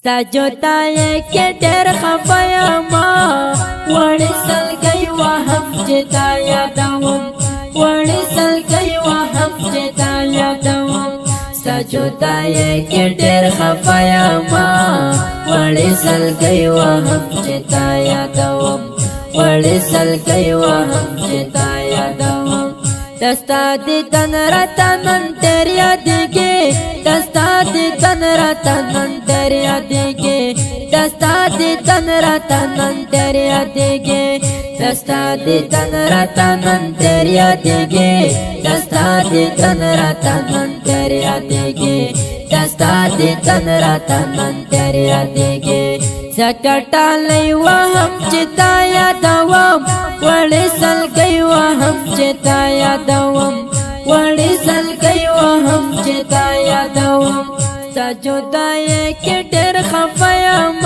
سجدای کې ډېر خفه یم وړې سلګۍ وهم چې تا یادوم وړې سلګۍ وهم چې تا یادوم سجدای کې ډېر خفه یم وړې سلګۍ وهم چې تا یادوم وړې سلګۍ وهم چې تا یادوم دستا دی تن رتا نن تیر یادیږي دستا دی تن رتا نن تیر یادیږي دستا دی تن رتا نن تیر یادیږي دستا دی تن رتا نن تیر یادیږي دستا دی تن رتا نن تیر یادیږي دستا دی تن رتا نن تیر یادیږي زکټالې وهم چې تا یادوم وړې سلګۍ وهم چې تا یادوم وړې سلګۍ وهم چې تا یادوم سجدای کې ډېر خفه یم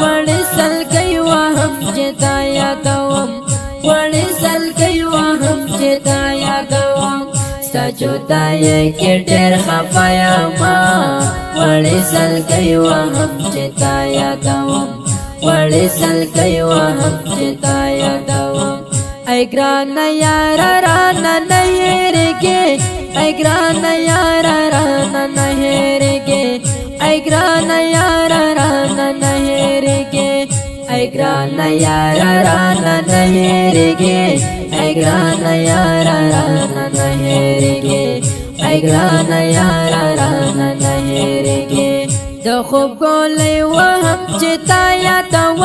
وړې سلګۍ وهم چې تا یادوم وړې سلګۍ وهم چې تا یادوم سجدای کې ډېر خفه یم وړې سلګۍ وهم چې تا یادوم وړې سلګۍ وهم چې تا یادوم ای ګران یار رانه نه هېرېږي ای ګران یار رانه نه هېرېږي ای ګران یار رانه نه هېرېږي ای ګران یار رانه نه هېرېږي ای ګران یار رانه نه هېرېږي ای ګران یار رانه نه هېرېږي د خوب ګولۍ وهم چې تا یادوم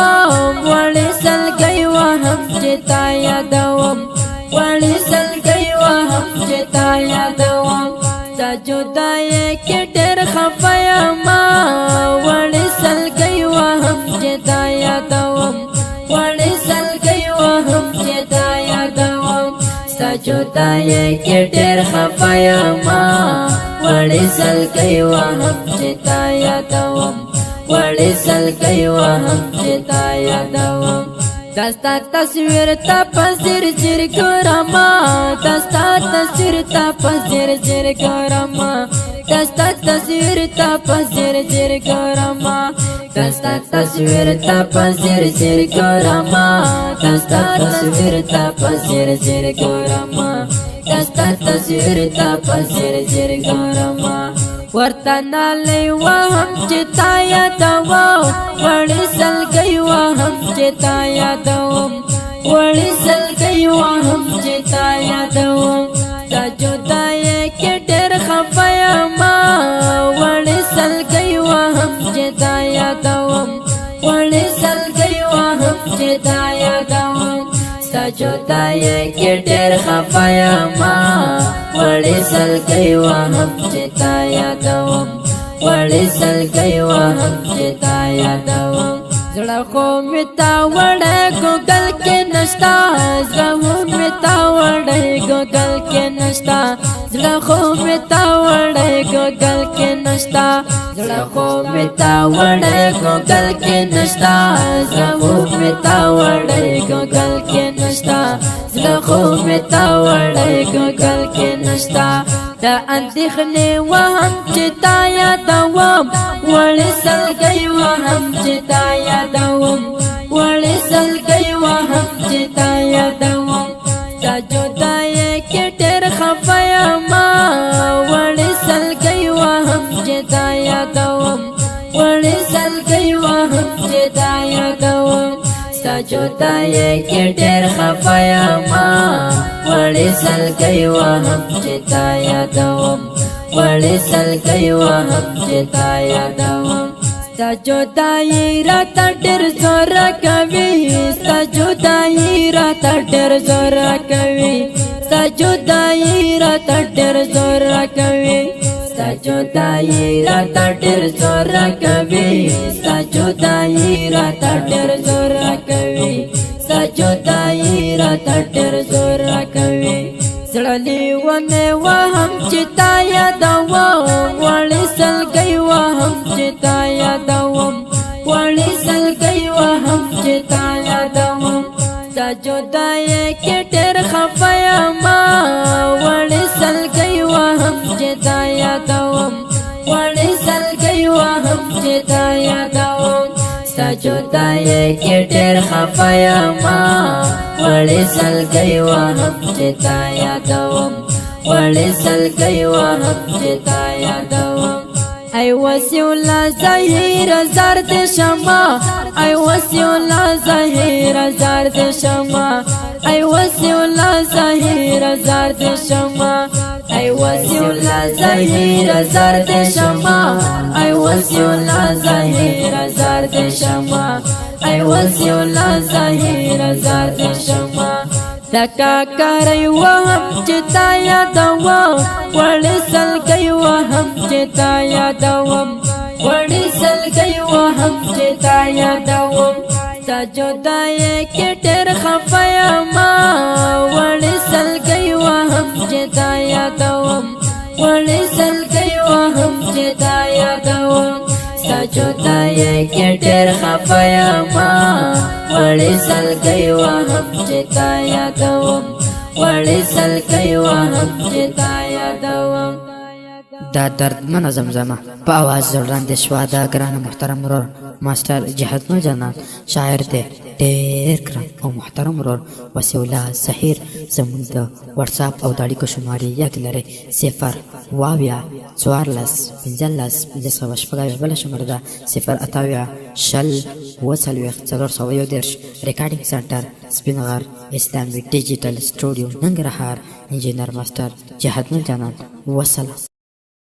وړې سلګۍ وهم چې تا یادوم وړې سلګۍ وهم چې تا یادوم سجدای کې ډېر خفه یم وړې سلګۍ وهم چې تا یادوم وړې سلګۍ وهم چې تا یادوم سجدای کې ډېر خفه یم وړې سلګۍ وهم چې تا یادوم وړې سلګۍ وهم چې تا یادوم دستا تصویر تا پسیر چیر ګورم دستا تصویر تا پسیر چیر ګورم دستا تصویر تا پسیر چیر ګورم دستا تصویر تا پسیر چیر ګورم دستا تصویر تا پسیر چیر ګورم دستا تصویر تا پسیر چیر ګورم ورته نالۍ وهم چې تا یادوم وړې سلګۍ وهم چې تا یادوم وړې سلګۍ وهم چې تا یادوم سجدای کې ډېر خفه یم وړې سلګۍ وهم چې تا یادوم وړې سلګۍ وهم چې تا یادوم سجدای کې ډېر خفه یم وړې سلګۍ وهم چې تا یادوم وړې سلګۍ وهم چې تا یادوم زړه خو مې تا وړی ګوګل کې نشته زړه خو مې تا وړی ګوګل کې نشته زړه خو مې تا وړی ګوګل کې نشته زړه خو مې تا وړی ګوګل کې نشته زړه خو مې تا وړی ګوګل کې نشته زړه خو مې تا وړی ګوګل کې نشته د اندېښنې وهم چې تا یادوم وړې سلګۍ وهم چې تا یادوم وړې سلګۍ وهم چې تا یادوم سجدای کې ډېر خفه یم وړې سلګۍ وهم چې تا یادوم وړې سلګۍ وهم چې تا یادوم سجدای کې ډېر خفه یم وړې سلګۍ وهم چې تا یادوم وړې سلګۍ وهم چې تا یادوم سجدای راته ډېر زور کوي سجدای راته ډېر زور کوي سجدای راته ډېر زور کوي سجدای راته ډېر زور کوي سجدای راته ډېر زور کوي سجدای راته ډېر زور کوي زړه لیونی وهم چې تا یادوم وړې سلګۍ وهم چې تا یادوم وړې سلګۍ وهم چې تا یادوم سجدای کې ډېر خفه یم وړې سلګۍ وهم چې تا یادوم وړې سلګۍ وهم چې تا یادوم ستا جدایۍ کې ډېر خفه یمه وړې سلګۍ وهم چې تا یادوم وړې سلګۍ وهم چې تا یادوم ای وسیله ظاهر زرد شمع ای وسیله ظاهر زرد شمع ای وسیله ظاهر زرد شمع ای وسیله ظاهر زرد شمع ای وسیله ظاهر زرد شمع ای وسیله ظاهر زرد شمع دکا کری وهم چې تا یادوم وړې سلګۍ وهم چې تا یادوم وړې سلګۍ وهم چې تا یادوم ستا جدایۍ کې ډېر خفه یمه وړې سلګۍ وهم چې تا یادوم وړې سلګۍ وهم چې تا یادوم ستا جدایۍ کې ډېر خفه یمه وړې سلګۍ وهم چې تا یادوم وړې سلګۍ وهم چې تا یادوم دا دردمنه زمزمه په आवाज وړاندې شوه د ګران محترم ورور ماسټر جهادمل جانان شاعر دی ډېر ګران او محترم ورور وسیع الله ظهیر زموږ د واتساپ او د اړیکو شمارې یاد لرئ 0 واویا 14 15 15 بله شماره ده 0 شل 441 ریکارډینګ سنټر سپین غر اسلامي ډیجیټل سټوډیو ننګرهار انجینر ماسټر جهادمل جانان وسلام